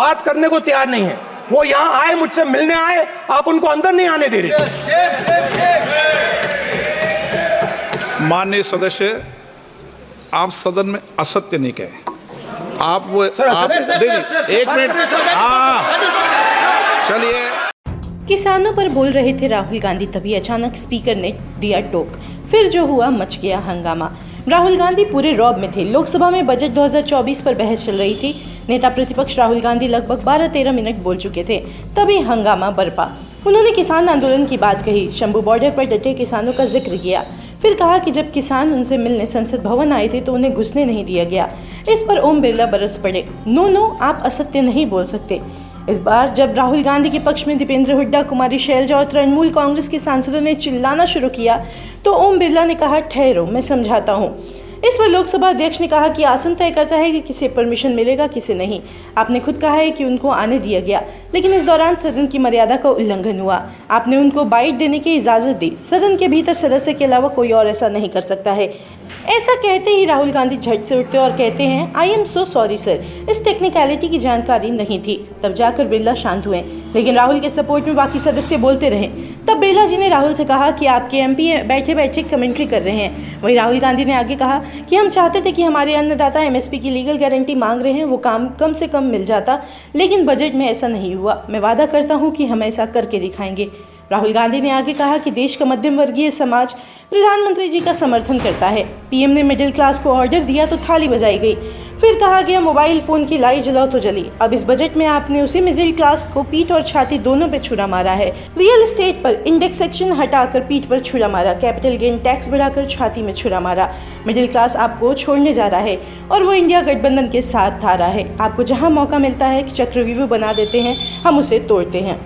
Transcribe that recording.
बात करने को तैयार नहीं है। वो यहाँ आए, मुझसे मिलने आए, आप उनको अंदर नहीं आने दे रहे थे। माननीय सदस्य, आप सदन में असत्य नहीं कहे। आप वो एक मिनट, हाँ चलिए। किसानों पर बोल रहे थे राहुल गांधी, तभी अचानक स्पीकर ने दिया टोक। फिर जो हुआ, मच गया हंगामा। राहुल गांधी पूरे रौब में थे। लोकसभा में बजट 2024 पर बहस चल रही थी। नेता प्रतिपक्ष राहुल गांधी लगभग 12-13 मिनट बोल चुके थे, तभी हंगामा बरपा। उन्होंने किसान आंदोलन की बात कही, शंभू बॉर्डर पर डटे किसानों का जिक्र किया। फिर कहा कि जब किसान उनसे मिलने संसद भवन आए थे तो उन्हें घुसने नहीं दिया गया। इस पर ओम बिरला बरस पड़े। नो, आप असत्य नहीं बोल सकते। इस बार जब राहुल गांधी के पक्ष में दीपेंद्र हुड्डा, कुमारी शैलजा और तृणमूल कांग्रेस के सांसदों ने चिल्लाना शुरू किया तो ओम बिरला ने कहा, ठहरो, मैं समझाता हूँ। इस पर लोकसभा अध्यक्ष ने कहा कि आसन तय करता है कि किसे परमिशन मिलेगा, किसे नहीं। आपने खुद कहा है कि उनको आने दिया गया, लेकिन इस दौरान सदन की मर्यादा का उल्लंघन हुआ। आपने उनको बाइट देने की इजाज़त दी। सदन के भीतर सदस्य के अलावा कोई और ऐसा नहीं कर सकता है। ऐसा कहते ही राहुल गांधी झट से उठते और कहते हैं, I am so sorry sir, इस टेक्निकलिटी की जानकारी नहीं थी। तब जाकर बिरला शांत हुए, लेकिन राहुल के सपोर्ट में बाकी सदस्य बोलते रहे। तब बिरला जी ने राहुल से कहा कि आपके एमपी बैठे बैठे कमेंट्री कर रहे हैं। वहीं राहुल गांधी ने आगे कहा कि हम चाहते थे कि हमारे अन्नदाता एमएसपी की लीगल गारंटी मांग रहे हैं, वो काम कम से कम मिल जाता, लेकिन बजट में ऐसा नहीं हुआ। मैं वादा करता हूँ कि हम ऐसा करके दिखाएंगे। राहुल गांधी ने आगे कहा कि देश का मध्यम वर्गीय समाज प्रधानमंत्री जी का समर्थन करता है। पीएम ने मिडिल क्लास को ऑर्डर दिया तो थाली बजाई गई। फिर कहा गया, मोबाइल फ़ोन की लाइट जलाओ तो जली। अब इस बजट में आपने उसी मिडिल क्लास को पीठ और छाती दोनों पे छुरा मारा है। रियल एस्टेट पर इंडेक्सेशन हटाकर पीठ पर छुरा मारा, कैपिटल गेन टैक्स बढ़ाकर छाती में छुरा मारा। मिडिल क्लास आपको छोड़ने जा रहा है और वो इंडिया गठबंधन के साथ आ रहा है। आपको जहाँ मौका मिलता है कि चक्रव्यूह बना देते हैं, हम उसे तोड़ते हैं।